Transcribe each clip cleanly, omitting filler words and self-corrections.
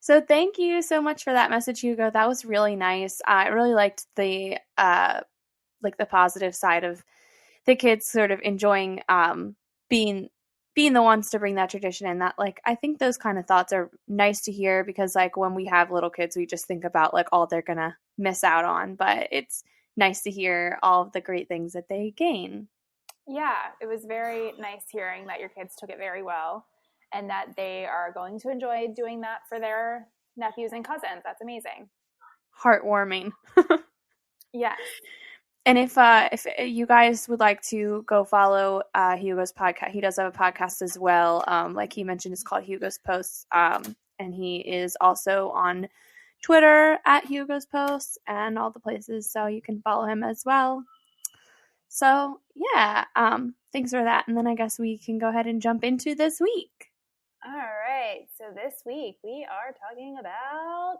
So thank you so much for that message, Hugo. That was really nice. I really liked the like the positive side of the kids sort of enjoying being the ones to bring that tradition in. That like I think those kind of thoughts are nice to hear because like when we have little kids, we just think about like all they're gonna miss out on. But it's nice to hear all of the great things that they gain. Yeah, it was very nice hearing that your kids took it very well and that they are going to enjoy doing that for their nephews and cousins. That's amazing. Heartwarming. Yes. And if you guys would like to go follow Hugo's podcast, he does have a podcast as well. Like he mentioned, it's called Hugo's Posts, and he is also on Twitter at Hugo's Posts and all the places, so you can follow him as well. So yeah, thanks for that. And then I guess we can go ahead and jump into this week. All right. So this week we are talking about.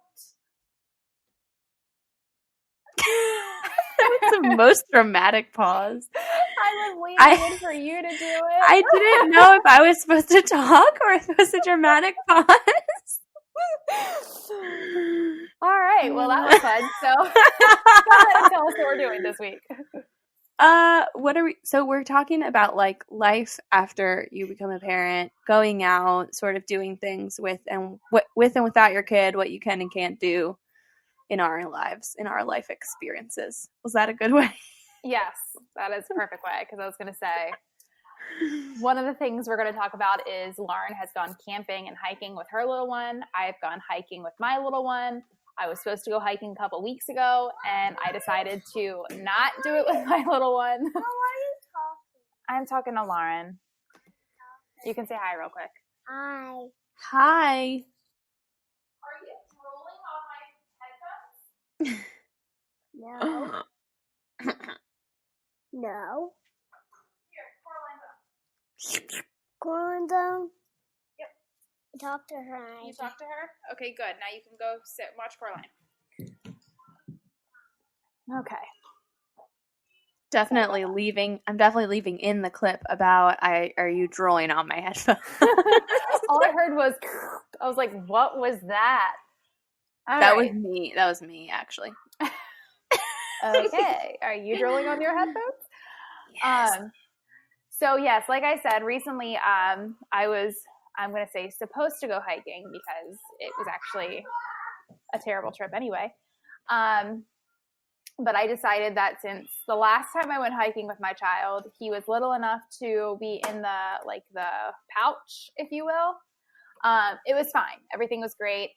That was the most dramatic pause. I was waiting for you to do it. I didn't know if I was supposed to talk or if it was a dramatic pause. All right. Well, that was fun. So go ahead and tell us what we're doing this week. What are we? So we're talking about like life after you become a parent, going out, sort of doing things with and without your kid, what you can and can't do in our lives, in our life experiences. Was that a good way? Yes, that is a perfect way, because I was going to say, one of the things we're going to talk about is Lauren has gone camping and hiking with her little one. I've gone hiking with my little one. I was supposed to go hiking a couple weeks ago, and I decided to not do it with my little one. Who are you talking? I'm talking to Lauren. You can say hi real quick. Hi. Hi. Are you rolling on my headphones? No. No. Here, Going down. Yep. Talk to her. You talk to her? Okay, good. Now you can go sit and watch Coraline. Okay. Definitely leaving. I'm definitely leaving in the clip about are you drooling on my headphones? All I heard was, I was like, what was that? Was me. That was me, actually. Okay. Are you drooling on your headphones? Yes. So yes, like I said, recently I was, I'm going to say, supposed to go hiking because it was actually a terrible trip anyway. But I decided that since the last time I went hiking with my child, he was little enough to be in the pouch, if you will. It was fine. Everything was great.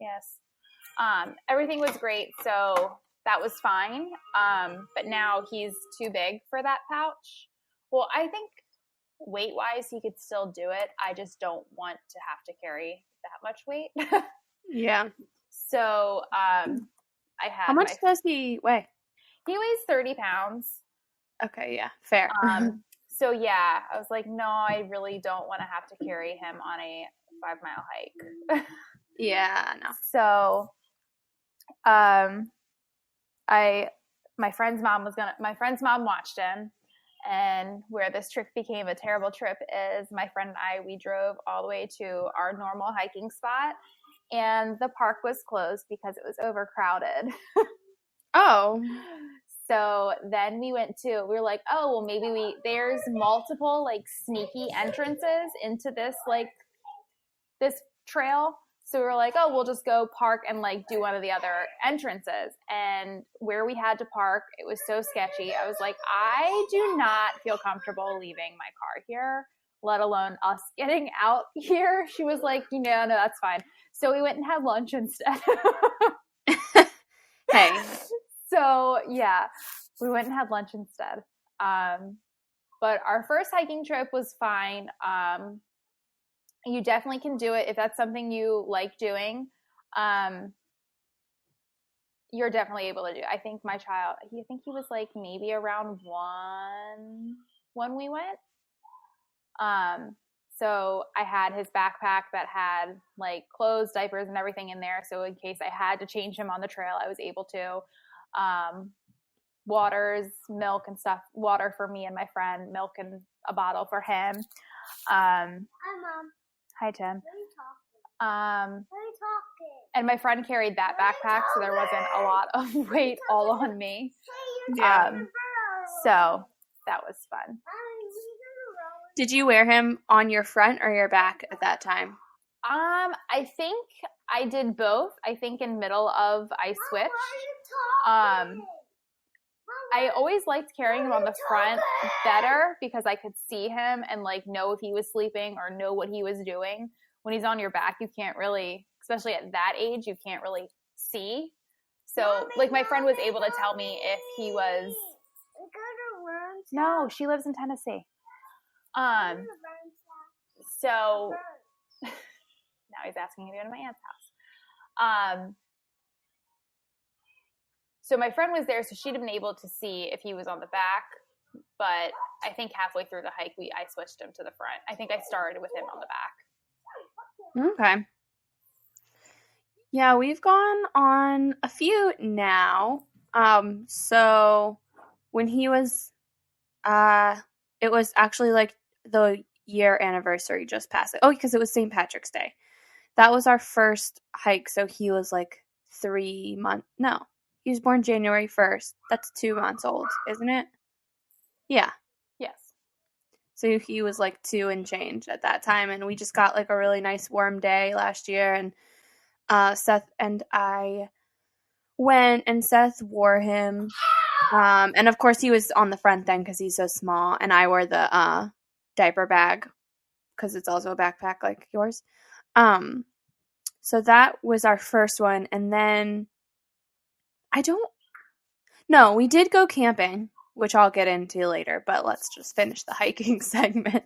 Yes. Everything was great. So that was fine. But now he's too big for that pouch. Well, I think weight-wise, he could still do it. I just don't want to have to carry that much weight. Yeah. So I had. How much does he weigh? He weighs 30 pounds. Okay, yeah, fair. So yeah, I was like, no, I really don't want to have to carry him on a 5-mile hike. Yeah, no. So, my friend's mom watched him, and where this trip became a terrible trip is my friend and I, we drove all the way to our normal hiking spot, and the park was closed because it was overcrowded. Oh. So then we were like, oh, well, maybe there's multiple like sneaky entrances into this trail. So we were like, oh, we'll just go park and like do one of the other entrances. And where we had to park, it was so sketchy. I was like, I do not feel comfortable leaving my car here, let alone us getting out here. She was like, no, that's fine. So we went and had lunch instead. Hey. So yeah, we went and had lunch instead. But our first hiking trip was fine. You definitely can do it if that's something you like doing. You're definitely able to do. I think my child, I think he was like maybe around 1 when we went. So I had his backpack that had like clothes, diapers, and everything in there. So in case I had to change him on the trail, I was able to. Waters, milk and stuff, water for me and my friend, milk and a bottle for him. Hi, Mom. Hi, Tim. Let me talk. And my friend carried that backpack, so there wasn't a lot of weight all on me. Yeah. So that was fun. Did you wear him on your front or your back at that time? I think I did both. I think in middle of I switched. I always liked carrying him on the front better because I could see him and like know if he was sleeping or know what he was doing. When he's on your back, you can't really, especially at that age, you can't really see. So like my friend was able to tell me if he was. No, she lives in Tennessee. So now he's asking me to go to my aunt's house. So my friend was there, so she'd have been able to see if he was on the back. But I think halfway through the hike, I switched him to the front. I think I started with him on the back. Okay. Yeah, we've gone on a few now. So when he was, it was actually like the year anniversary just passed. Oh, because it was St. Patrick's Day. That was our first hike. So he was like 3 months. No, he was born January 1st. That's 2 months old, isn't it? Yeah. Yes. So he was like 2 and change at that time. And we just got like a really nice warm day last year. And Seth and I went, and Seth wore him. And of course he was on the front then because he's so small. And I wore the diaper bag because it's also a backpack like yours. So that was our first one. And then we did go camping, which I'll get into later, but let's just finish the hiking segment.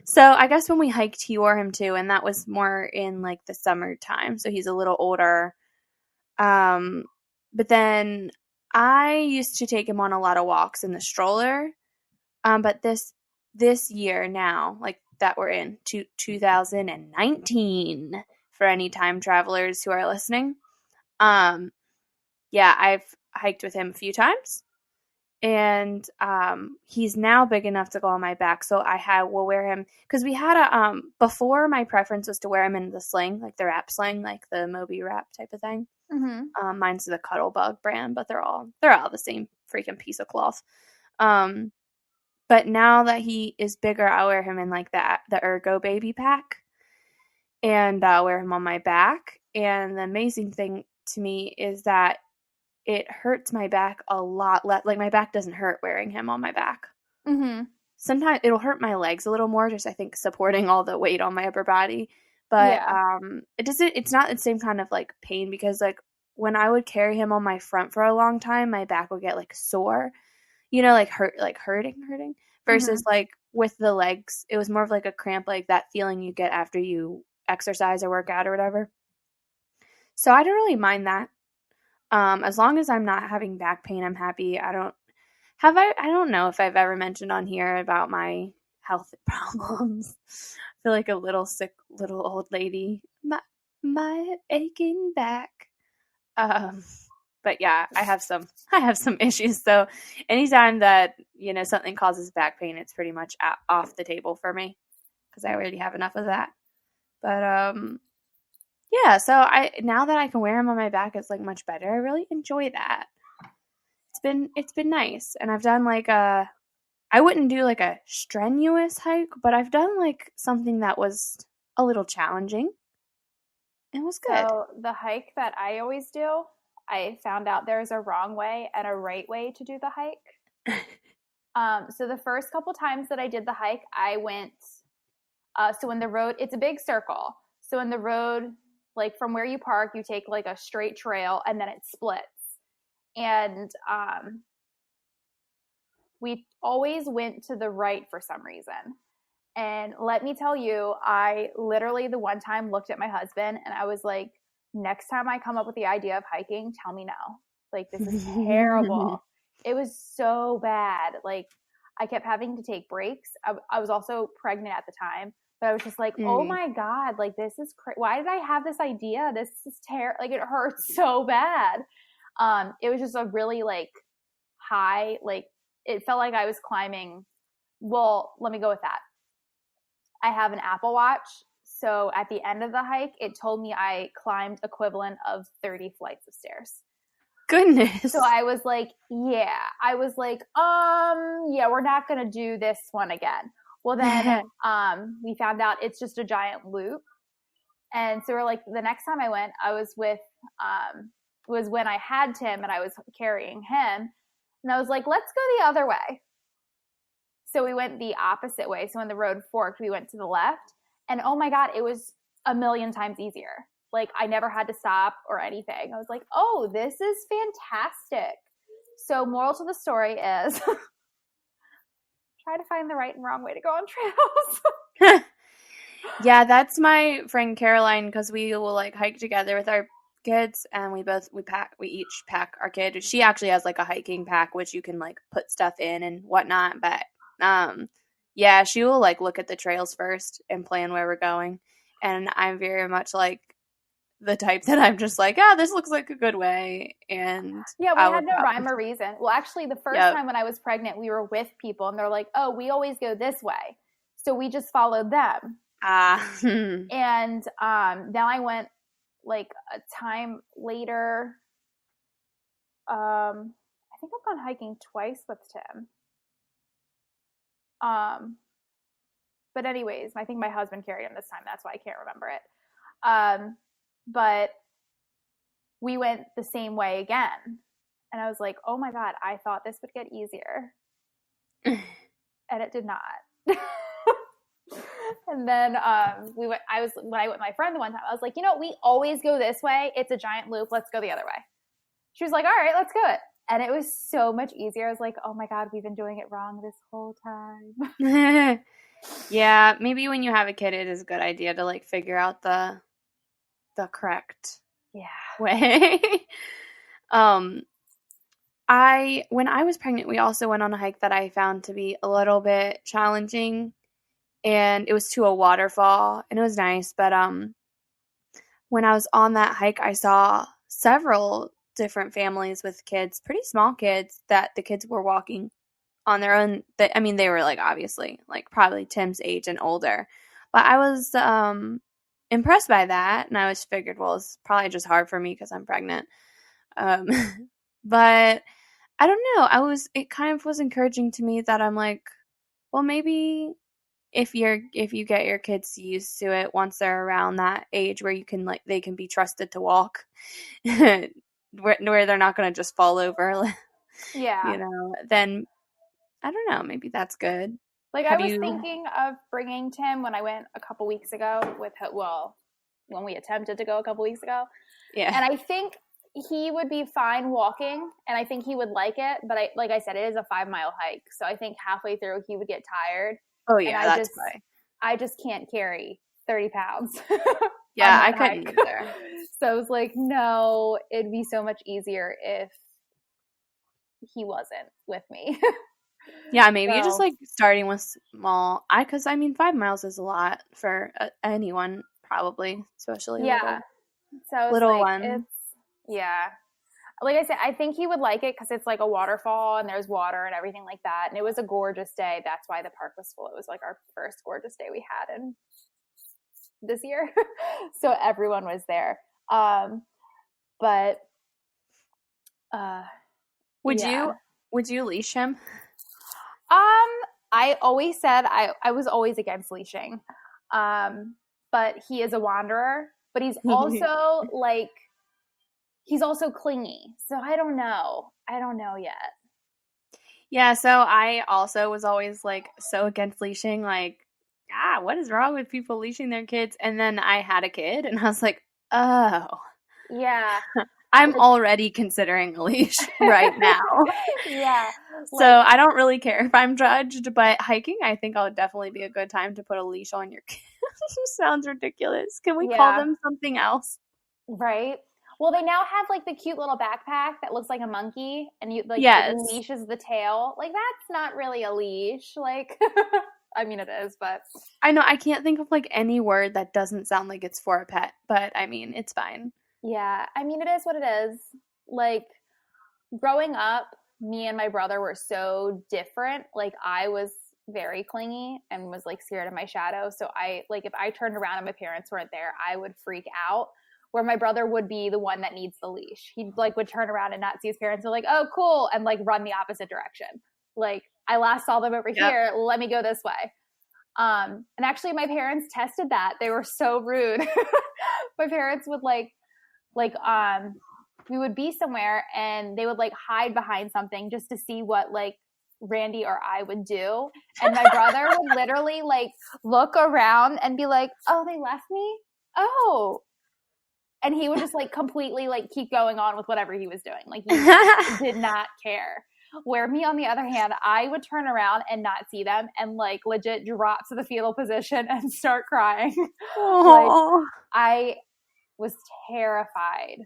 So I guess when we hiked, he wore him too, and that was more in like the summertime. So he's a little older. But then I used to take him on a lot of walks in the stroller. But this year now, like that we're in 2019, for any time travelers who are listening. Yeah, I've hiked with him a few times. And he's now big enough to go on my back, so will wear him because we had before my preference was to wear him in the sling, like the wrap sling, like the Moby wrap type of thing. Mm-hmm. Mine's the Cuddlebug brand, but they're all the same freaking piece of cloth. But now that he is bigger, I wear him in like the Ergo baby pack, and wear him on my back. And the amazing thing to me is that it hurts my back a lot less. Like my back doesn't hurt wearing him on my back. Mm-hmm. Sometimes it'll hurt my legs a little more, just I think supporting all the weight on my upper body. But it's not the same kind of like pain because like when I would carry him on my front for a long time, my back would get like sore, like hurting. Versus like with the legs, it was more of like a cramp, like that feeling you get after you exercise or work out or whatever. So I don't really mind that. As long as I'm not having back pain, I'm happy. I don't know if I've ever mentioned on here about my health problems. I feel like a little sick little old lady. My aching back. But yeah, I have some issues. So anytime that, something causes back pain, it's pretty much off the table for me because I already have enough of that. But yeah, so now that I can wear him on my back, it's like much better. I really enjoy that. It's been nice. And I've done like I wouldn't do like a strenuous hike, but I've done like something that was a little challenging. It was good. So the hike that I always do, I found out there's a wrong way and a right way to do the hike. So the first couple times that I did the hike, I went, so in the road, it's a big circle. So in the road, like from where you park, you take like a straight trail and then it splits. And we always went to the right for some reason. And let me tell you, I literally the one time looked at my husband and I was like, next time I come up with the idea of hiking, tell me now. Like, this is terrible. It was so bad. Like, I kept having to take breaks. I was also pregnant at the time, but I was just like, oh my God, like, this is why did I have this idea? This is terrible. Like, it hurts so bad. It was just a really like high, like, it felt like I was climbing. Well, let me go with that. I have an Apple Watch. So at the end of the hike, it told me I climbed equivalent of 30 flights of stairs. Goodness. So I was like, yeah. I was like, yeah, we're not going to do this one again. Well, then we found out it's just a giant loop. And so we're like, the next time I went, I was with, was when I had Tim and I was carrying him. And I was like, let's go the other way. So we went the opposite way. So when the road forked, we went to the left. And oh my God, it was a million times easier. Like I never had to stop or anything. I was like, oh, this is fantastic. So moral to the story is try to find the right and wrong way to go on trails. Yeah, that's my friend Caroline, because we will like hike together with our kids, and we each pack our kid. She actually has like a hiking pack which you can like put stuff in and whatnot, but yeah, she will like look at the trails first and plan where we're going. And I'm very much like the type that I'm just like, this looks like a good way. And yeah, we had no rhyme or reason. Well, actually, the first Yep. time when I was pregnant, we were with people and they're like, oh, we always go this way. So we just followed them. And then I went like a time later. I think I've gone hiking twice with Tim. But anyways, I think my husband carried him this time. That's why I can't remember it. But we went the same way again. And I was like, oh my God, I thought this would get easier. And it did not. And then when I went with my friend the one time, I was like, we always go this way. It's a giant loop. Let's go the other way. She was like, all right, let's go it. And it was so much easier. I was like, oh my God, we've been doing it wrong this whole time. Yeah, maybe when you have a kid, it is a good idea to like figure out the correct way. When I was pregnant, we also went on a hike that I found to be a little bit challenging, and it was to a waterfall, and it was nice. But when I was on that hike, I saw several different families with kids, pretty small kids, that the kids were walking on their own. They were like obviously like probably Tim's age and older, but I was impressed by that, and I was figured, well, it's probably just hard for me because I'm pregnant. But I don't know. It kind of was encouraging to me that I'm like, well, maybe if you get your kids used to it once they're around that age where you can like they can be trusted to walk, where they're not going to just fall over. Yeah. Then I don't know. Maybe that's good. Like I was thinking of bringing Tim when I went a couple weeks ago when we attempted to go a couple weeks ago. Yeah. And I think he would be fine walking, and I think he would like it. But like I said, it is a 5-mile hike. So I think halfway through he would get tired. Oh yeah, that's why. I just can't carry 30 pounds. Yeah, I couldn't either. So I was like, no, it'd be so much easier if he wasn't with me. Yeah, maybe just like starting with small. 5 miles is a lot for anyone, probably, especially little one. Like I said, I think he would like it because it's like a waterfall and there's water and everything like that. And it was a gorgeous day. That's why the park was full. It was like our first gorgeous day we had in this year. So everyone was there. Would you leash him? I always said I was always against leashing. But he is a wanderer, but he's also he's also clingy. So I don't know yet. Yeah, so I also was always like so against leashing, like, what is wrong with people leashing their kids? And then I had a kid and I was like, oh. Yeah. I'm already considering a leash right now. Yeah. So I don't really care if I'm judged, but hiking, I think would definitely be a good time to put a leash on your kid. Sounds ridiculous. Can we call them something else? Right. Well, they now have like the cute little backpack that looks like a monkey, and you like the leash is the tail. Like that's not really a leash. Like, I mean, it is, but I know I can't think of like any word that doesn't sound like it's for a pet, but I mean, it's fine. Yeah, I mean, it is what it is. Like, growing up, me and my brother were so different. Like, I was very clingy and was like scared of my shadow. So I like if I turned around and my parents weren't there, I would freak out. Where my brother would be the one that needs the leash. He like would turn around and not see his parents. So like, oh, cool, and like run the opposite direction. Like I last saw them over here. Let me go this way. And actually, my parents tested that. They were so rude. My parents would we would be somewhere and they would like hide behind something just to see what like Randy or I would do. And my brother would literally like look around and be like, oh, they left me? Oh. And he would just like completely like keep going on with whatever he was doing. Like he did not care. Where me, on the other hand, I would turn around and not see them and like legit drop to the fetal position and start crying. Like I was terrified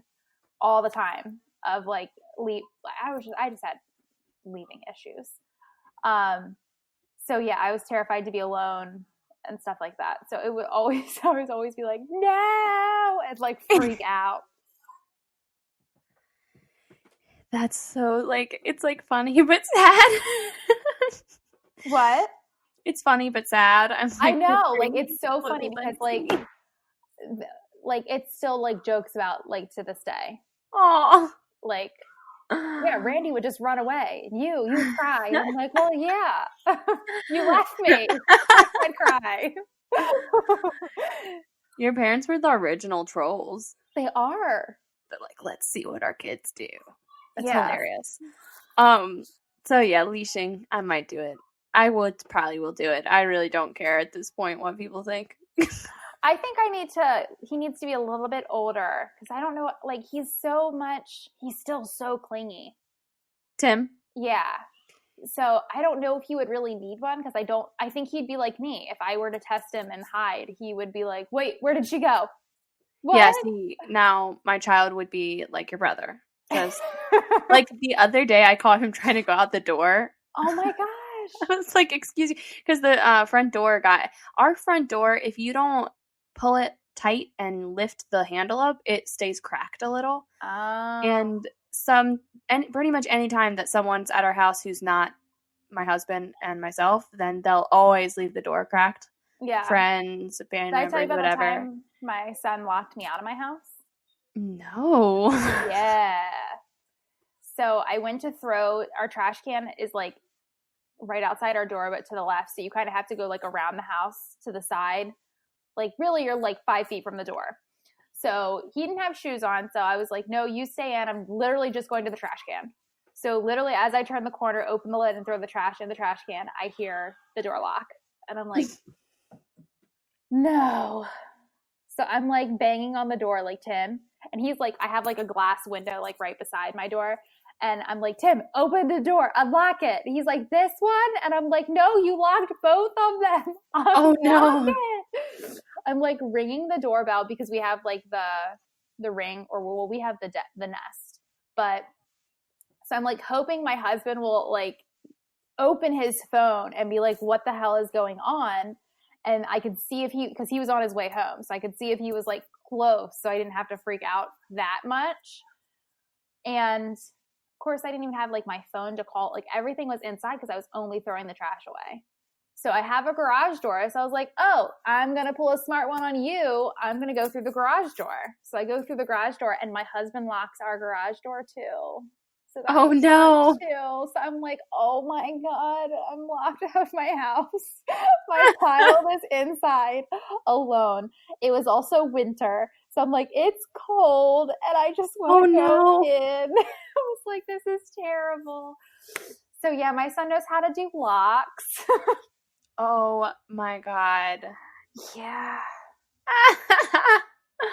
all the time of like I just had leaving issues. So yeah, I was terrified to be alone and stuff like that. So it would always, I would always be like, no, and like freak out. That's so like, it's like funny but sad. What? It's funny but sad. I know, like it's so funny because like it's still like jokes about like to this day. Oh, like yeah, Randy would just run away. You cry. And I'm like, well, yeah, you left me. I'd cry. Your parents were the original trolls. They are. But like, let's see what our kids do. That's hilarious. So yeah, leashing. I might do it. I probably will do it. I really don't care at this point what people think. I think he needs to be a little bit older because I don't know, like he's still so clingy. Tim? Yeah. So I don't know if he would really need one because I think he'd be like me. If I were to test him and hide, he would be like, wait, where did she go? What? Yeah, see, now my child would be like your brother. Because like the other day I caught him trying to go out the door. Oh my gosh. I was like, excuse me. Because the front door our front door, if you don't pull it tight and lift the handle up, it stays cracked a little. And pretty much any time that someone's at our house who's not my husband and myself, then they'll always leave the door cracked. Yeah. Friends, family members, Did I tell you about whatever. the time my son locked me out of my house? No. Yeah. So I went to throw, our trash can is like right outside our door, but to the left. So you kind of have to go like around the house to the side. Like really you're like 5 feet from the door. So he didn't have shoes on. So I was like, no, you stay in. I'm literally just going to the trash can. So literally as I turn the corner, open the lid and throw the trash in the trash can, I hear the door lock. And I'm like, no. So I'm like banging on the door like, Tim. And he's like, I have like a glass window like right beside my door. And I'm like, Tim, open the door, unlock it. And he's like, this one? And I'm like, no, you locked both of them. Oh no. It. I'm like ringing the doorbell because we have like the ring, or well, we have the nest. But so I'm like hoping my husband will like open his phone and be like, what the hell is going on? And I could see because he was on his way home. So I could see if he was like close so I didn't have to freak out that much. And of course I didn't even have like my phone to call. Like everything was inside because I was only throwing the trash away. So I have a garage door. So I was like, oh, I'm going to pull a smart one on you. I'm going to go through the garage door. So I go through the garage door and my husband locks our garage door too. So oh no. So I'm like, oh my God, I'm locked out of my house. My child is inside alone. It was also winter. So I'm like, it's cold and I just want to go in. I was like, this is terrible. So yeah, my son knows how to do locks. Oh my God. Yeah.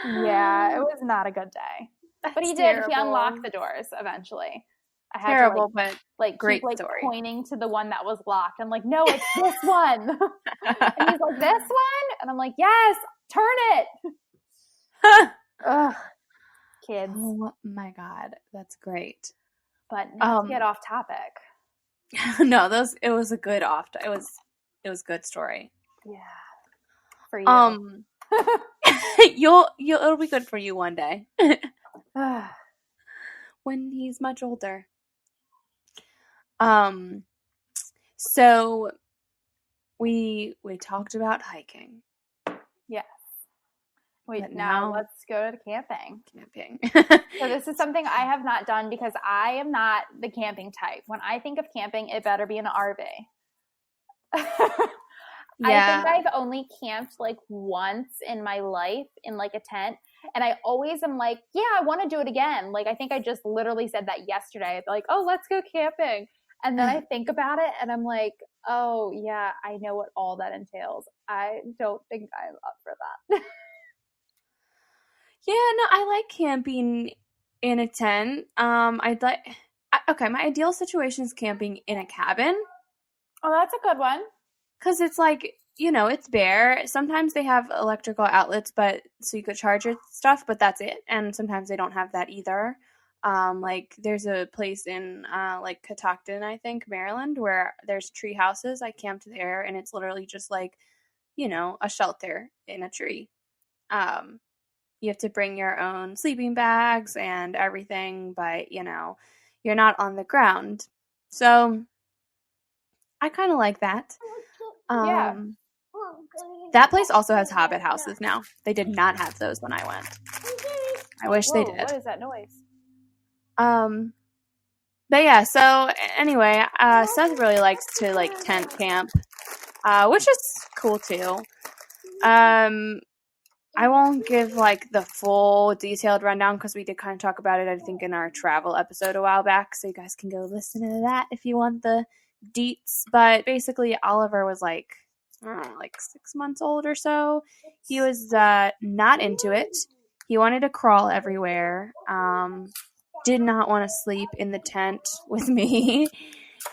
Yeah, it was not a good day. That's but he terrible. did. He unlocked the doors eventually. I had terrible, to, but like great keep, like, story. Pointing to the one that was locked. I'm like, no, it's this one. And he's like, this one? And I'm like, yes, turn it. Ugh, kids. Oh my God, that's great. But not to get off topic. No, it was a good it was a good story. Yeah. For you. It'll be good for you one day. When he's much older. So we talked about hiking. Yes. Wait, But now now let's go to camping. camping. So this is something I have not done because I am not the camping type. When I think of camping, it better be an RV. I think I've only camped like once in my life in like a tent. And I always am like, yeah, I want to do it again. Like, I think I just literally said that yesterday. Like, oh, let's go camping. And then I think about it and I'm like, oh, yeah, I know what all that entails. I don't think I'm up for that. Yeah, no, I like camping in a tent. Okay, my ideal situation is camping in a cabin. Oh, that's a good one. Because it's like, it's bare. Sometimes they have electrical outlets, but so you could charge your stuff, but that's it. And sometimes they don't have that either. Like there's a place in like Catoctin, I think, Maryland, where there's tree houses. I camped there, and it's literally just like, a shelter in a tree. You have to bring your own sleeping bags and everything, but you're not on the ground. So I kind of like that. Yeah. That place also has hobbit houses now. They did not have those when I went. I wish they did. What is that noise? But yeah, so anyway, Seth really likes to like tent camp, which is cool too. I won't give like the full detailed rundown because we did kind of talk about it, I think, in our travel episode a while back. So you guys can go listen to that if you want the deets. But basically, Oliver was like, I don't know, like 6 months old or so. He was not into it. He wanted to crawl everywhere. Did not want to sleep in the tent with me.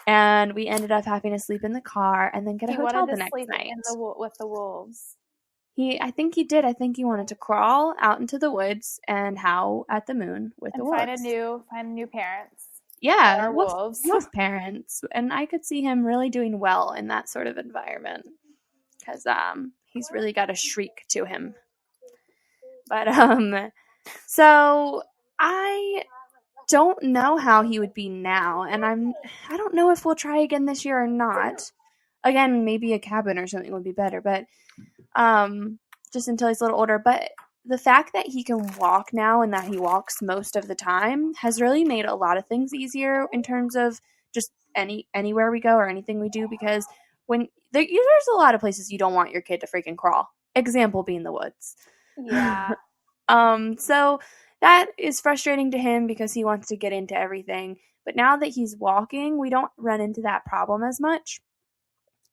And we ended up having to sleep in the car and then get a hotel the next night. With the wolves. I think he did. I think he wanted to crawl out into the woods and howl at the moon with the wolves. Find new parents. Yeah, wolves. Wolf parents. And I could see him really doing well in that sort of environment because he's really got a shriek to him. But so I don't know how he would be now, and I don't know if we'll try again this year or not. Again, maybe a cabin or something would be better, but just until he's a little older. But the fact that he can walk now and that he walks most of the time has really made a lot of things easier in terms of just anywhere we go or anything we do, because there's a lot of places you don't want your kid to freaking crawl. Example being the woods. Yeah. So that is frustrating to him because he wants to get into everything. But now that he's walking, we don't run into that problem as much.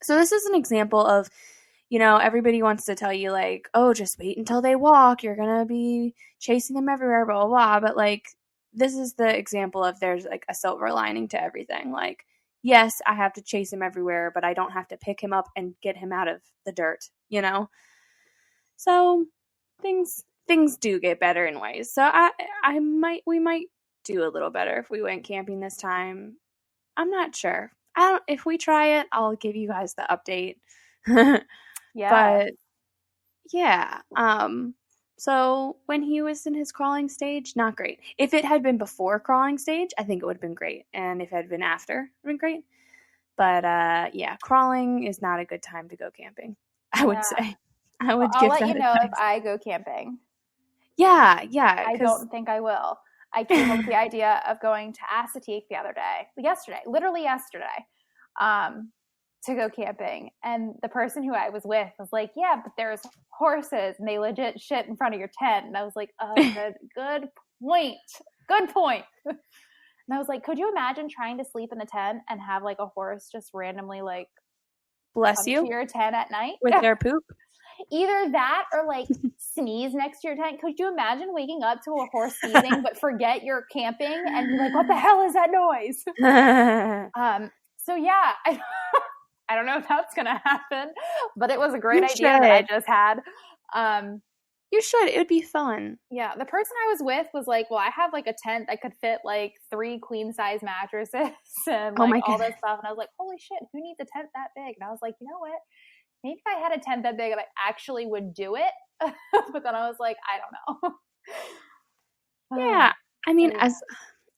So this is an example of, everybody wants to tell you like, oh, just wait until they walk. You're going to be chasing them everywhere, blah, blah, blah. But like, this is the example of there's like a silver lining to everything. Like, yes, I have to chase him everywhere, but I don't have to pick him up and get him out of the dirt, So things do get better in ways. So we might do a little better if we went camping this time. I'm not sure. If we try it, I'll give you guys the update. Yeah. But yeah. So when he was in his crawling stage, not great. If it had been before crawling stage, I think it would have been great. And if it had been after, it would have been great. But yeah, crawling is not a good time to go camping, I would say. I'll let you know if I go camping. Yeah. I don't think I will. I came up with the idea of going to Assateague literally yesterday, to go camping. And the person who I was with was like, yeah, but there's horses and they legit shit in front of your tent. And I was like, oh, good point. Good point. And I was like, could you imagine trying to sleep in a tent and have like a horse just randomly like bless you to your tent at night with their poop? Either that or like sneeze next to your tent. Could you imagine waking up to a horse sneezing but forget you're camping and be like, what the hell is that noise? So yeah, I don't know if that's gonna happen, but it was a great idea that I just had. You should. It would be fun. Yeah, the person I was with was like, well, I have like a tent that could fit like 3 queen size mattresses and like all this stuff. And I was like, holy shit, who needs a tent that big? And I was like, you know what? Maybe if I had a tent that big, I actually would do it. But then I was like, I don't know. Yeah. I mean,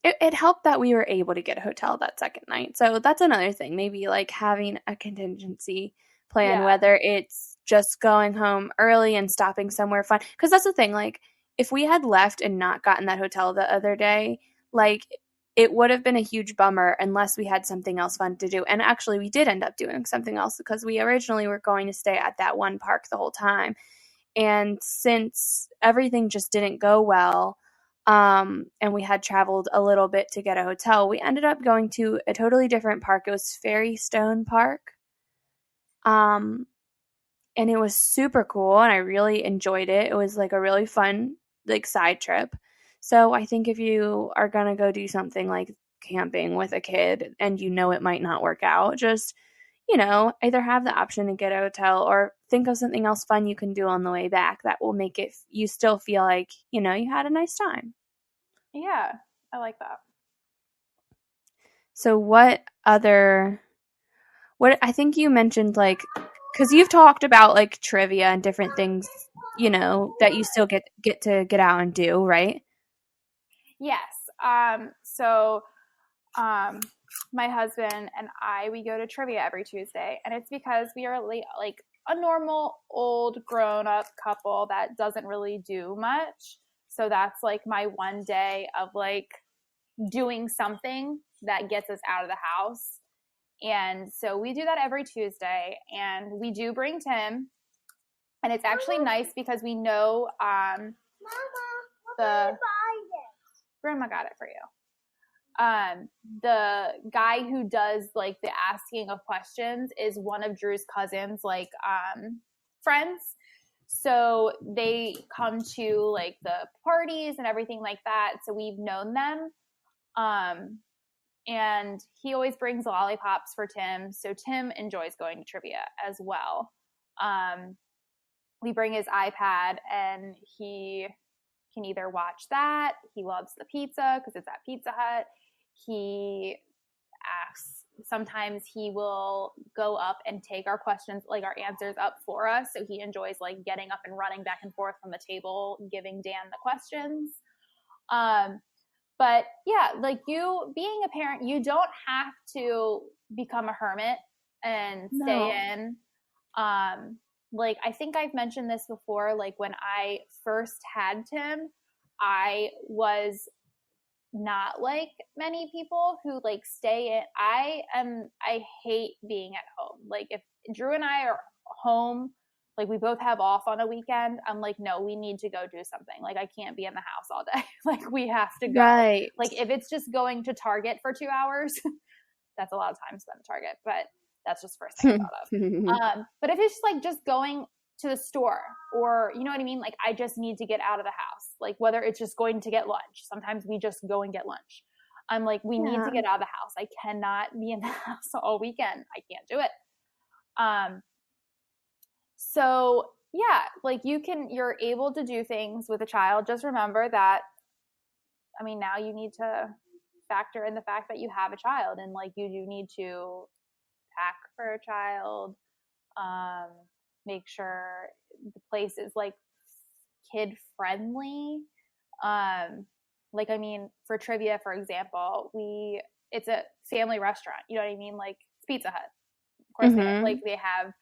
it helped that we were able to get a hotel that second night. So that's another thing. Maybe like having a contingency plan, Yeah. whether it's just going home early and stopping somewhere fun. Because that's the thing, like, if we had left and not gotten that hotel the other day, like, it would have been a huge bummer unless we had something else fun to do. And actually, we did end up doing something else because we originally were going to stay at that one park the whole time. And since everything just didn't go well, and we had traveled a little bit to get a hotel, we ended up going to a totally different park. It was Fairy Stone Park. And it was super cool, and I really enjoyed it. It was like a really fun, like, side trip. So I think if you are gonna go do something like camping with a kid and you know it might not work out, just, either have the option to get a hotel or think of something else fun you can do on the way back that will make it you still feel like, you had a nice time. Yeah, I like that. So what I think you mentioned, like, because you've talked about, like, trivia and different things, that you still get to get out and do, right? Yes. So my husband and we go to trivia every Tuesday, and it's because we are like a normal old grown-up couple that doesn't really do much. So that's like my one day of like doing something that gets us out of the house. And so we do that every Tuesday, and we do bring Tim, and it's actually nice because we know Grandma got it for you. The guy who does like the asking of questions is one of Drew's cousins, like friends. So they come to like the parties and everything like that. So we've known them. And he always brings lollipops for Tim. So Tim enjoys going to trivia as well. We bring his iPad, and he can either watch that. He loves the pizza because it's at Pizza Hut. He asks, sometimes he will go up and take our questions, like our answers up for us. So he enjoys like getting up and running back and forth from the table, giving Dan the questions. But yeah, like you being a parent, you don't have to become a hermit and stay in. Like I think I've mentioned this before, like when I first had Tim, I was not like many people who like stay in. I hate being at home. Like if Drew and I are home, like we both have off on a weekend, I'm like, no, we need to go do something. Like I can't be in the house all day. Like we have to go. Right. Like if it's just going to Target for 2 hours, that's a lot of time spent at Target, but that's just the first thing I thought of. But if it's just going to the store, or you know what I mean? Like I just need to get out of the house. Like whether it's just going to get lunch. Sometimes we just go and get lunch. I'm like, we need to get out of the house. I cannot be in the house all weekend. I can't do it. So yeah, like you're able to do things with a child. Just remember that, I mean, now you need to factor in the fact that you have a child, and like you do need to pack for a child, make sure the place is like kid friendly. Like, I mean, for trivia, for example, it's a family restaurant, you know what I mean? Like it's Pizza Hut. Of course, they have,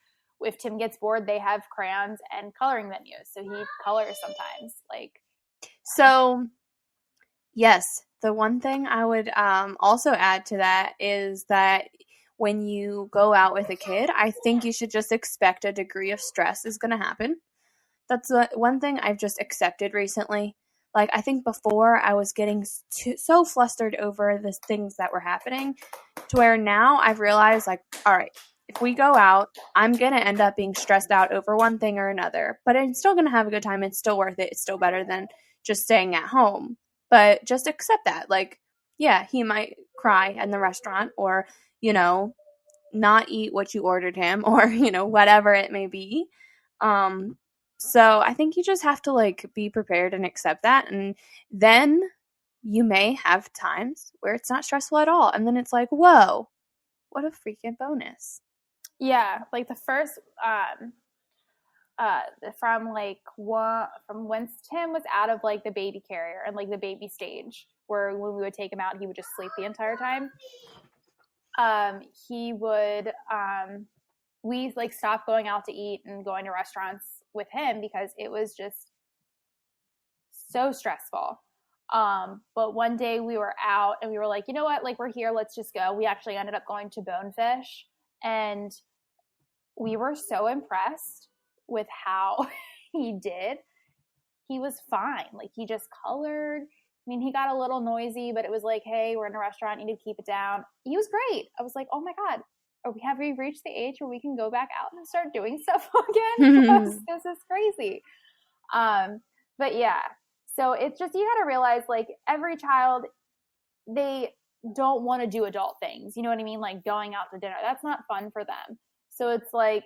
if Tim gets bored, they have crayons and coloring menus. So he colors sometimes. So, yes, the one thing I would also add to that is that when you go out with a kid, I think you should just expect a degree of stress is going to happen. That's one thing I've just accepted recently. Like, I think before I was getting so flustered over the things that were happening, to where now I've realized, like, all right, if we go out, I'm going to end up being stressed out over one thing or another, but I'm still going to have a good time. It's still worth it. It's still better than just staying at home. But just accept that. Like, yeah, he might cry in the restaurant, or, not eat what you ordered him, or, whatever it may be. So I think you just have to like be prepared and accept that. And then you may have times where it's not stressful at all. And then it's like, whoa, what a freaking bonus. Yeah. Like the first, from when Tim was out of like the baby carrier and like the baby stage, where when we would take him out, he would just sleep the entire time. He would, we like stopped going out to eat and going to restaurants with him because it was just so stressful. But one day we were out and we were like, you know what, like we're here, let's just go. We actually ended up going to Bonefish, and we were so impressed with how he did. He was fine. Like he just colored. I mean, he got a little noisy, but it was like, hey, we're in a restaurant, you need to keep it down. He was great. I was like, oh my God, have we reached the age where we can go back out and start doing stuff again? This is crazy. But yeah, so it's just, you got to realize like every child, they don't want to do adult things. You know what I mean? Like going out to dinner, that's not fun for them. So it's like,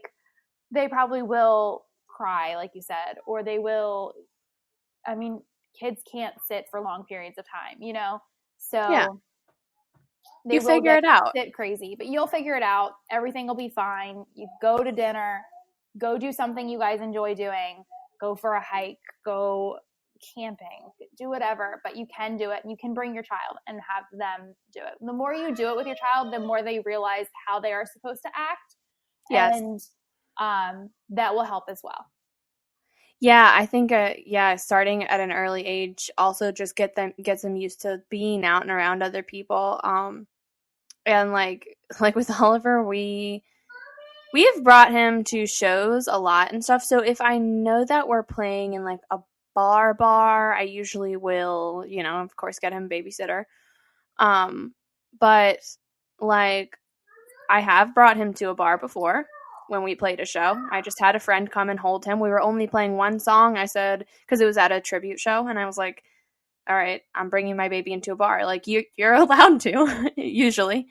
they probably will cry, like you said, or they will, I mean, kids can't sit for long periods of time, you know? So Yeah. they You will figure it out. sit crazy, but you'll figure it out. Everything will be fine. You go to dinner, go do something you guys enjoy doing, go for a hike, go camping, do whatever, but you can do it and you can bring your child and have them do it. The more you do it with your child, the more they realize how they are supposed to act. Yes. And that will help as well. Yeah, I think starting at an early age also just gets them used to being out and around other people. And like with Oliver, we have brought him to shows a lot and stuff. So if I know that we're playing in like a bar, I usually will, of course, get him a babysitter. But like I have brought him to a bar before. When we played a show, I just had a friend come and hold him. We were only playing one song. I said, because it was at a tribute show, and I was like, all right, I'm bringing my baby into a bar. Like you're allowed to usually.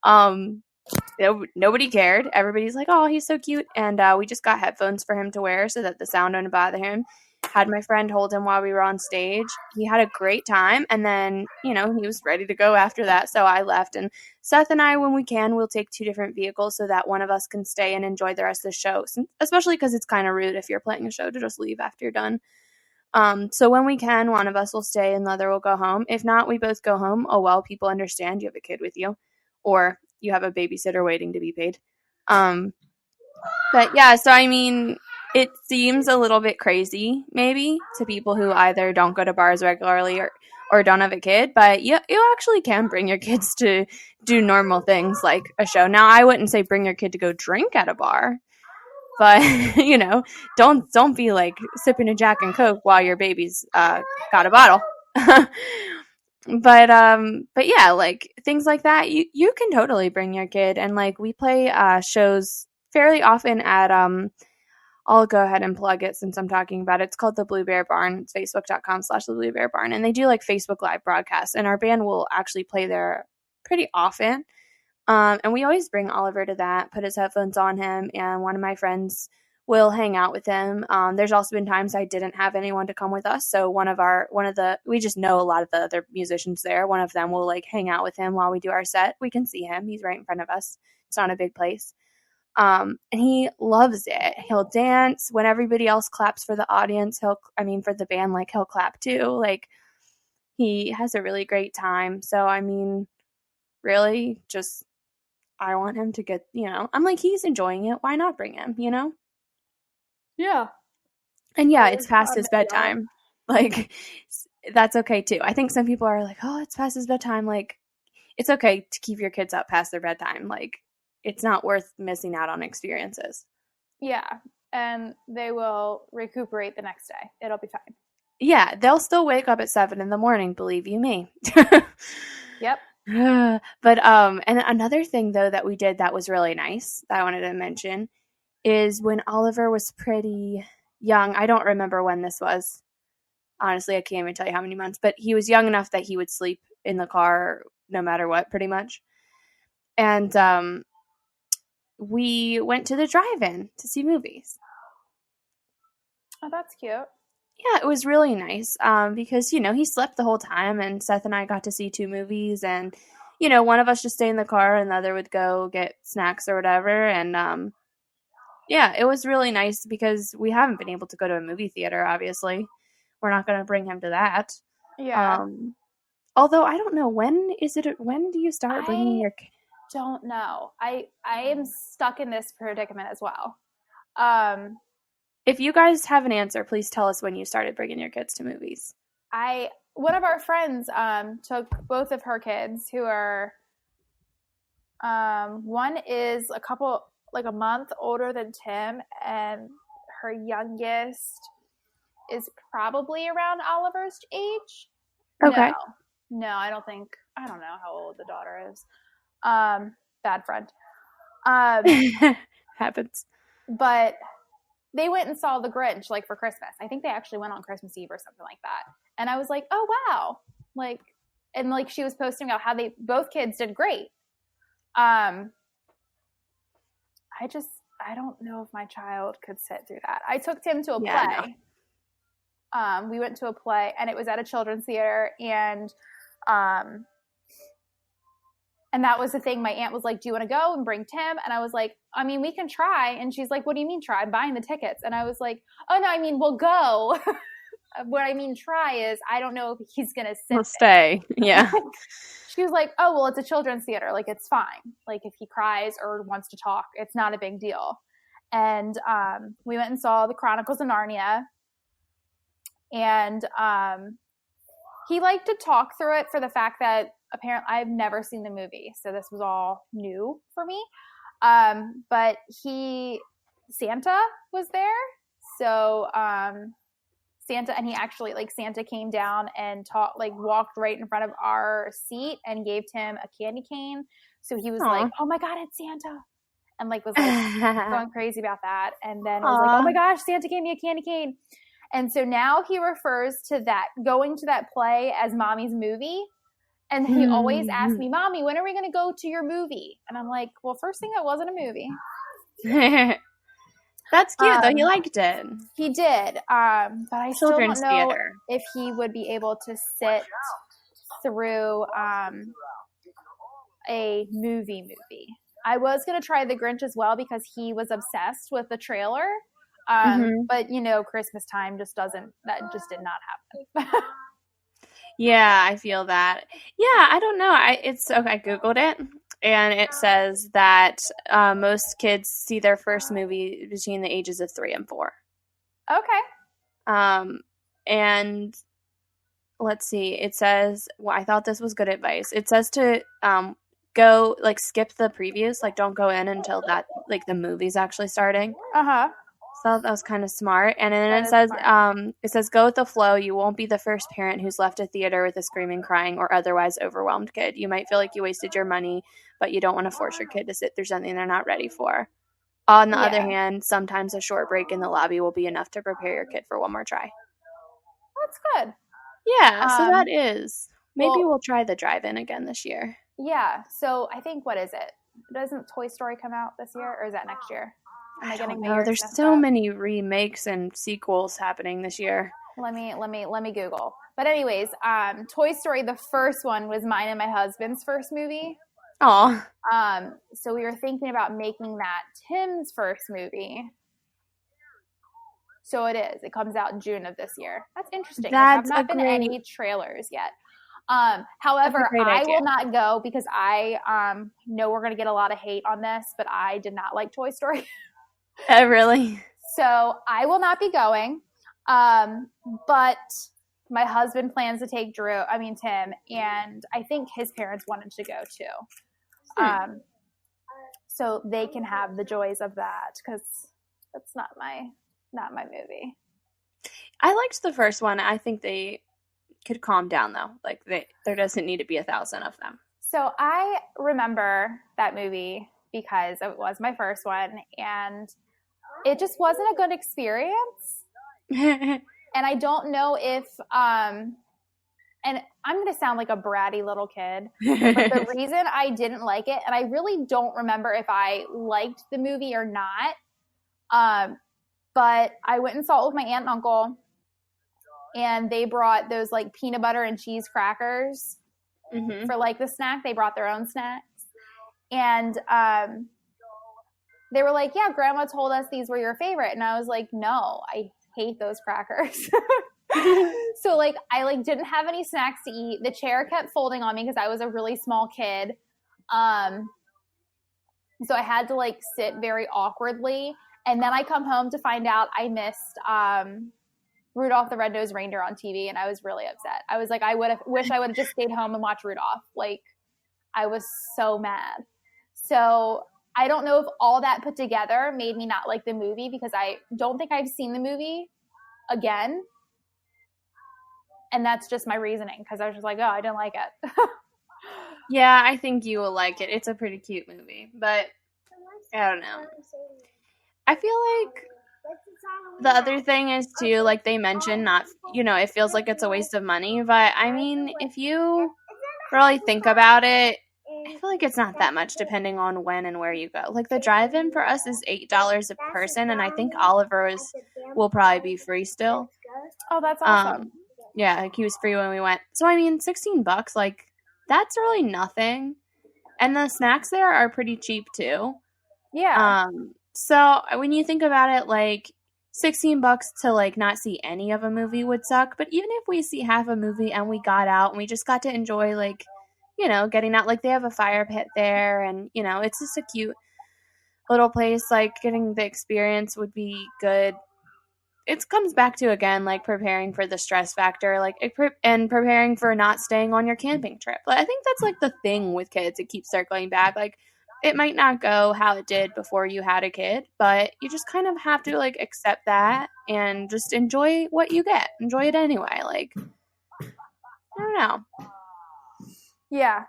Nobody cared. Everybody's like, oh, he's so cute. And we just got headphones for him to wear so that the sound wouldn't bother him. Had my friend hold him while we were on stage. He had a great time. And then, he was ready to go after that. So I left. And Seth and I, when we can, we'll take 2 different vehicles so that one of us can stay and enjoy the rest of the show. Especially because it's kind of rude if you're playing a show to just leave after you're done. So when we can, one of us will stay and the other will go home. If not, we both go home. Oh, well, people understand you have a kid with you. Or you have a babysitter waiting to be paid. But yeah, so I mean, it seems a little bit crazy maybe to people who either don't go to bars regularly or don't have a kid, but you actually can bring your kids to do normal things like a show. Now, I wouldn't say bring your kid to go drink at a bar, but don't be like sipping a Jack and Coke while your baby's got a bottle. But yeah, like things like that, you can totally bring your kid. And like we play shows fairly often at I'll go ahead and plug it since I'm talking about it. It's called the Blue Bear Barn. It's facebook.com/the Blue Bear Barn, and they do like Facebook Live broadcasts, and our band will actually play there pretty often. And we always bring Oliver to that, put his headphones on him, and one of my friends will hang out with him. There's also been times I didn't have anyone to come with us, so we just know a lot of the other musicians there. One of them will like hang out with him while we do our set. We can see him; he's right in front of us. It's not a big place, and he loves it. He'll dance when everybody else claps for the audience. For the band, like he'll clap too. Like he has a really great time. So I mean, really, just I want him to get. I'm like, he's enjoying it. Why not bring him? Yeah. And yeah, it's past his bedtime. Like, that's okay too. I think some people are like, oh, it's past his bedtime. Like, it's okay to keep your kids up past their bedtime. Like, it's not worth missing out on experiences. Yeah. And they will recuperate the next day. It'll be fine. Yeah, they'll still wake up at 7 a.m, believe you me. Yep. But and another thing though that we did that was really nice that I wanted to mention is when Oliver was pretty young. I don't remember when this was. Honestly, I can't even tell you how many months, but he was young enough that he would sleep in the car no matter what, pretty much. And we went to the drive-in to see movies. Oh, that's cute. Yeah, it was really nice because, he slept the whole time, and Seth and I got to see 2 movies, and, one of us just stayed in the car and the other would go get snacks or whatever. And yeah, it was really nice because we haven't been able to go to a movie theater, obviously. We're not going to bring him to that. Yeah. Although I don't know, when do you start bringing your don't know. I am stuck in this predicament as well. If you guys have an answer, please tell us when you started bringing your kids to movies. One of our friends took both of her kids, who are one is a month older than Tim, and her youngest is probably around Oliver's age. Okay. No, I don't know how old the daughter is. Bad friend. Happens. But they went and saw The Grinch, like, for Christmas. I think they actually went on Christmas Eve or something like that. And I was like, oh, wow. Like, and like she was posting about how both kids did great. I don't know if my child could sit through that. I took Tim to a play. No. We went to a play, and it was at a children's theater, and that was the thing. My aunt was like, do you want to go and bring Tim? And I was like, I mean, we can try. And she's like, what do you mean try? I'm buying the tickets. And I was like, oh, no, I mean, we'll go. What I mean try is I don't know if he's going to sit. We'll stay. Yeah. She was like, oh, well, it's a children's theater. Like, it's fine. Like, if he cries or wants to talk, it's not a big deal. And we went and saw The Chronicles of Narnia. And he liked to talk through it for the fact that apparently I've never seen the movie, so this was all new for me. But Santa was there. So Santa, and he actually, like, Santa came down and walked right in front of our seat and gave Tim a candy cane. So he was like, oh my God, it's Santa. And was going crazy about that. And then was like, oh my gosh, Santa gave me a candy cane. And so now he refers to going to that play as Mommy's movie. And he always asks me, Mommy, when are we going to go to your movie? And I'm like, well, first thing, it wasn't a movie. That's cute, though. He liked it. He did. But I still don't know if he would be able to sit through a movie. I was going to try The Grinch as well because he was obsessed with the trailer. But, Christmas time just did not happen. Yeah, I feel that. Yeah, I don't know. I Googled it, and it says that most kids see their first movie between the ages of 3 and 4. Okay. And let's see. It says, well, I thought this was good advice. It says to go, skip the previews. Don't go in until that, the movie's actually starting. Uh-huh. So that was kind of smart. And then it says, go with the flow. You won't be the first parent who's left a theater with a screaming, crying, or otherwise overwhelmed kid. You might feel like you wasted your money, but you don't want to force your kid to sit through something they're not ready for. On the other hand, sometimes a short break in the lobby will be enough to prepare your kid for one more try. That's good. Yeah, so that is. Maybe we'll try the drive-in again this year. Yeah, so I think, what is it? Doesn't Toy Story come out this year, or is that next year? I don't know. There's so many remakes and sequels happening this year. Let me Google. But anyways, Toy Story, the first one, was mine and my husband's first movie. Oh. So we were thinking about making that Tim's first movie. So it is. It comes out in June of this year. That's interesting. There have not been any trailers yet. However, I will not go because I know we're going to get a lot of hate on this, but I did not like Toy Story. Really? So I will not be going. But my husband plans to take Tim, and I think his parents wanted to go too. So they can have the joys of that, because that's not my movie. I liked the first one. I think they could calm down, though. There doesn't need to be 1,000 of them. So I remember that movie because it was my first one, and it just wasn't a good experience. And I don't know if, and I'm going to sound like a bratty little kid, but the reason I didn't like it, and I really don't remember if I liked the movie or not, but I went and saw it with my aunt and uncle, and they brought those peanut butter and cheese crackers for the snack. They brought their own snacks. And they were like, yeah, Grandma told us these were your favorite. And I was like, no, I hate those crackers. So I didn't have any snacks to eat. The chair kept folding on me because I was a really small kid. So I had to like sit very awkwardly. And then I come home to find out I missed Rudolph the Red-Nosed Reindeer on TV, and I was really upset. I was like, I would have just stayed home and watched Rudolph. Like, I was so mad. So I don't know if all that put together made me not like the movie, because I don't think I've seen the movie again. And that's just my reasoning, because I was just like, oh, I didn't like it. Yeah, I think you will like it. It's a pretty cute movie, but I don't know. I feel like the other thing is too, like they mentioned, not, it feels like it's a waste of money, but I mean, if you really think about it, I feel like it's not that much depending on when and where you go. Like the drive-in for us is $8 a person, and I think Oliver's will probably be free still. Oh, that's awesome. Yeah, like he was free when we went. So I mean, $16, like that's really nothing. And the snacks there are pretty cheap too. Yeah. So when you think about it, like $16 to like not see any of a movie would suck. But even if we see half a movie and we got out and we just got to enjoy, like, getting out, like they have a fire pit there, and it's just a cute little place. Like getting the experience would be good. It comes back to, again, like preparing for the stress factor, like and preparing for not staying on your camping trip. But I think that's like the thing with kids. It keeps circling back. Like it might not go how it did before you had a kid, but you just kind of have to like accept that and just enjoy what you get. Enjoy it anyway. Like, I don't know. Yeah.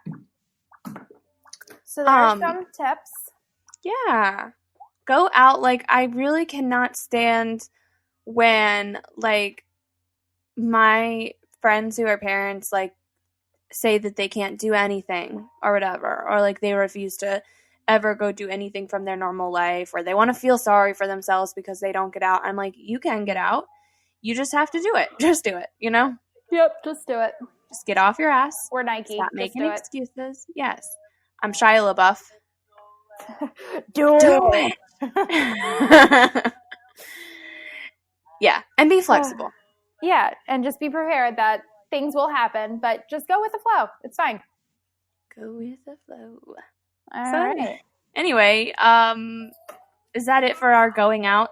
So there are some tips. Yeah. Go out. Like, I really cannot stand when, like, my friends who are parents, like, say that they can't do anything or whatever, or, like, they refuse to ever go do anything from their normal life, or they want to feel sorry for themselves because they don't get out. I'm like, you can get out. You just have to do it. Just do it, Yep, just do it. Just get off your ass. We're Nike. Stop just making do excuses. Yes. I'm Shia LaBeouf. Do it. Yeah, and be flexible. Yeah, and just be prepared that things will happen, but just go with the flow. It's fine. Go with the flow. All right. Anyway, is that it for our going out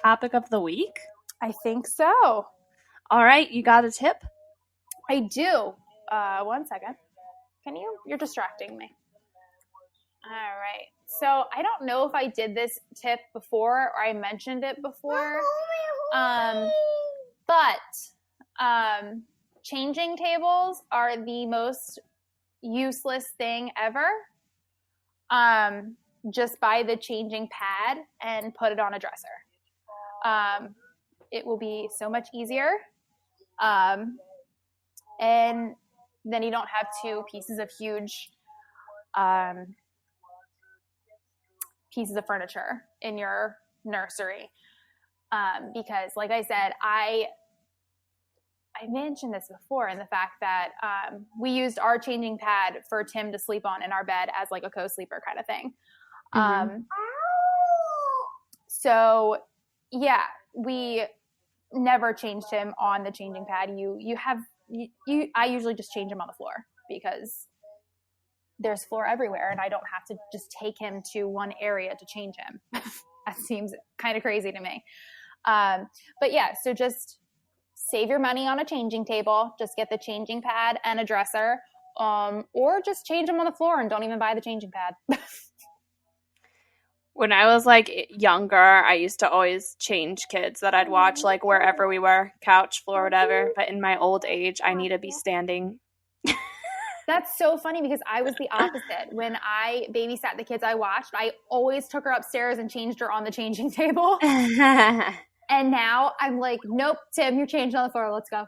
topic of the week? I think so. All right, you got a tip? I do. 1 second. You're distracting me. All right. So I don't know if I did this tip before or I mentioned it before. But changing tables are the most useless thing ever. Just buy the changing pad and put it on a dresser. It will be so much easier. And then you don't have two pieces of huge pieces of furniture in your nursery. Because like I said, I mentioned this before, in the fact that we used our changing pad for Tim to sleep on in our bed as like a co-sleeper kind of thing. Mm-hmm. So yeah, we never changed him on the changing pad. I usually just change him on the floor because there's floor everywhere and I don't have to just take him to one area to change him. That seems kind of crazy to me. But yeah, so just save your money on a changing table. Just get the changing pad and a dresser, or just change them on the floor and don't even buy the changing pad. When I was like younger, I used to always change kids that I'd watch like wherever we were, couch, floor, whatever. But in my old age, I need to be standing. That's so funny because I was the opposite. When I babysat the kids I watched, I always took her upstairs and changed her on the changing table. And now I'm like, nope, Tim, you're changed on the floor. Let's go.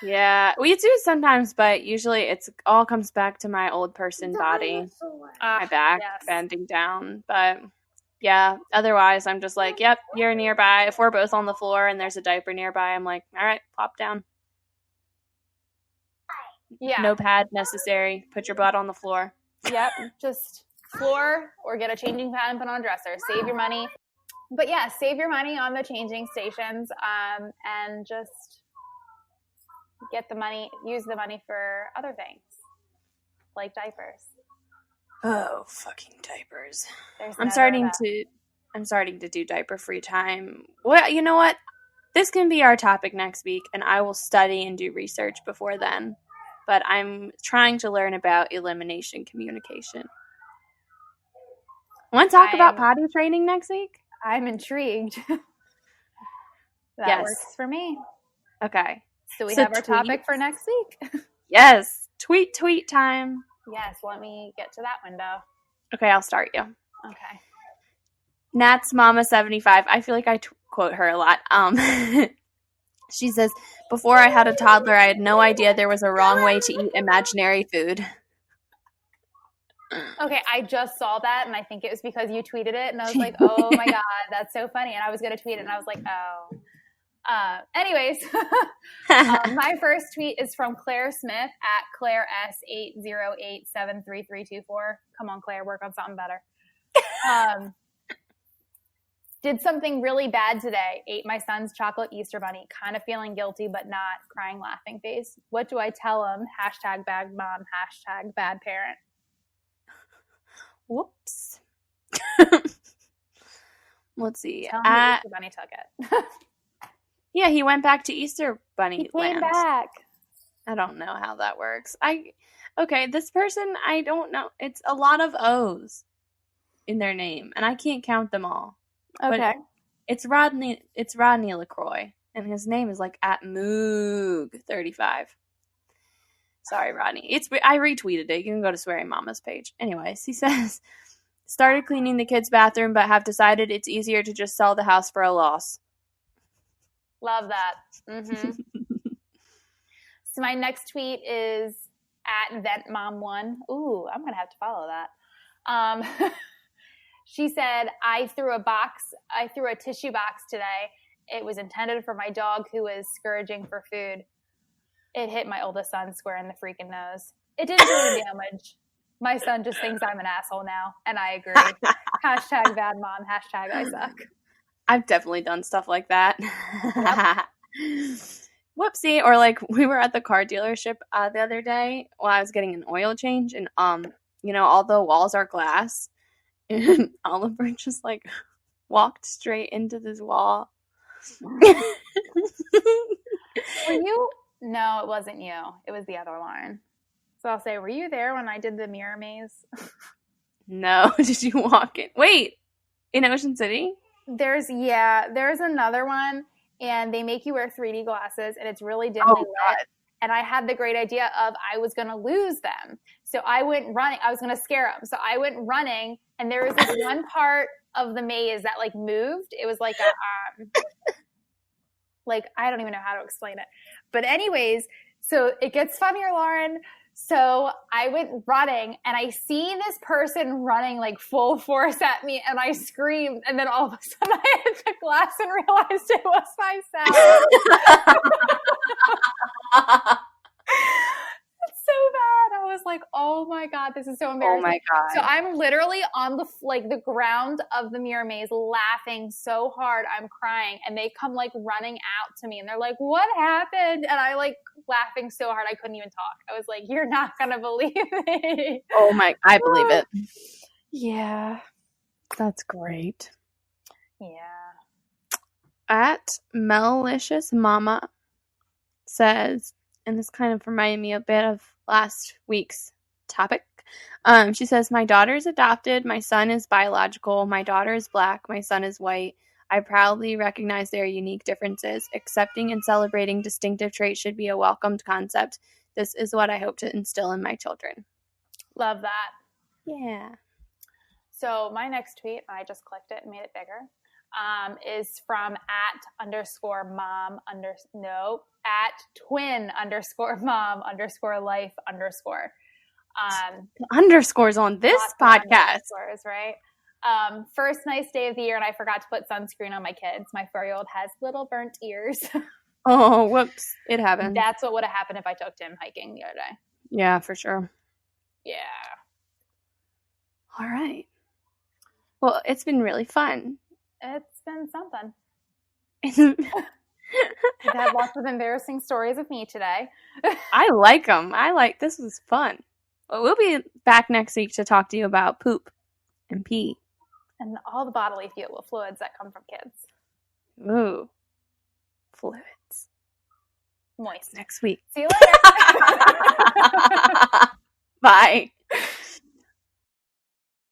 Yeah, we do sometimes, but usually it's all comes back to my old person body, my back bending down. But yeah, otherwise I'm just like, yep, you're nearby. If we're both on the floor and there's a diaper nearby, I'm like, all right, plop down. Yeah. No pad necessary. Put your butt on the floor. Yep, just floor or get a changing pad and put on a dresser. Save your money. But yeah, save your money on the changing stations, and just use the money for other things, like diapers. Oh, fucking diapers. There's I'm never starting enough. to do diaper free time. Well, you know what? This can be our topic next week, and I will study and do research before then. But I'm trying to learn about elimination communication. Want to talk about potty training next week? I'm intrigued. That Yes. works for me. Okay. So we have our topic for next week. Yes. Tweet time. Yes, let me get to that window. Okay, I'll start you. Okay. Nat's Mama 75. I feel like I quote her a lot. She says, before I had a toddler, I had no idea there was a wrong way to eat imaginary food. Okay, I just saw that, and I think it was because you tweeted it, and I was like, oh my God, that's so funny. And I was going to tweet it, and I was like, oh. Anyways, my first tweet is from Claire Smith at Claire S808733324. Come on, Claire, work on something better. Did something really bad today. Ate my son's chocolate Easter bunny. Kind of feeling guilty, but not. Crying, laughing face. What do I tell him? Hashtag bad mom. Hashtag bad parent. Whoops. Let's see. Tell him the Easter bunny took it. Yeah, he went back to Easter bunny He came land. back. I don't know how that works. Okay, this person, I don't know. It's a lot of O's in their name, and I can't count them all. Okay. But it's Rodney LaCroix, and his name is like at Moog35. Sorry, Rodney. I retweeted it. You can go to Swearing Mama's page. Anyways, he says, started cleaning the kids' bathroom, but have decided it's easier to just sell the house for a loss. Love that. Mm-hmm. So my next tweet is at VentMom1. Ooh, I'm going to have to follow that. She said, I threw a tissue box today. It was intended for my dog who was scourging for food. It hit my oldest son square in the freaking nose. It didn't do any damage. My son just thinks I'm an asshole now, and I agree. Hashtag bad mom. Hashtag I suck. I've definitely done stuff like that. Yep. Whoopsie. Or like we were at the car dealership the other day while I was getting an oil change, and all the walls are glass, and Oliver just like walked straight into this wall. Were you? No, it wasn't you. It was the other Lauren. So I'll say, were you there when I did the mirror maze? No. Did you walk in? Wait, in Ocean City? There's another one, and they make you wear 3D glasses, and it's really dimly lit. And I had the great idea of I was going to lose them. So I went running. I was going to scare them. So I went running, and there was this one part of the maze that like moved. It was like a like I don't even know how to explain it. But anyways, so it gets funnier, Lauren. So I went running, and I see this person running like full force at me, and I screamed, and then all of a sudden I hit the glass and realized it was myself. It's so bad. I was like, oh my God, this is so embarrassing. Oh my God. So I'm literally on the ground of the mirror maze laughing so hard I'm crying, and they come like running out to me, and they're like, what happened? And I like laughing so hard I couldn't even talk. I was like, you're not gonna believe me. Oh my, I believe it. Yeah. That's great. Yeah. At Melicious Mama says, and this kind of reminded me a bit of last week's topic. She says, my daughter is adopted. My son is biological. My daughter is black. My son is white. I proudly recognize their unique differences. Accepting and celebrating distinctive traits should be a welcomed concept. This is what I hope to instill in my children. Love that. Yeah. So my next tweet, I just clicked it and made it bigger, is from @twin_mom_life_. Underscores on this podcast. Right? First nice day of the year, and I forgot to put sunscreen on my kids. My 4-year-old has little burnt ears. Oh, whoops. It happened. That's what would have happened if I took Tim hiking the other day. Yeah, for sure. Yeah. All right. Well, it's been really fun. It's been something. We've We've had lots of embarrassing stories with me today. I like them. This was fun. But we'll be back next week to talk to you about poop and pee. And all the bodily fluids that come from kids. Ooh. Fluids. Moist. Next week. See you later. Bye.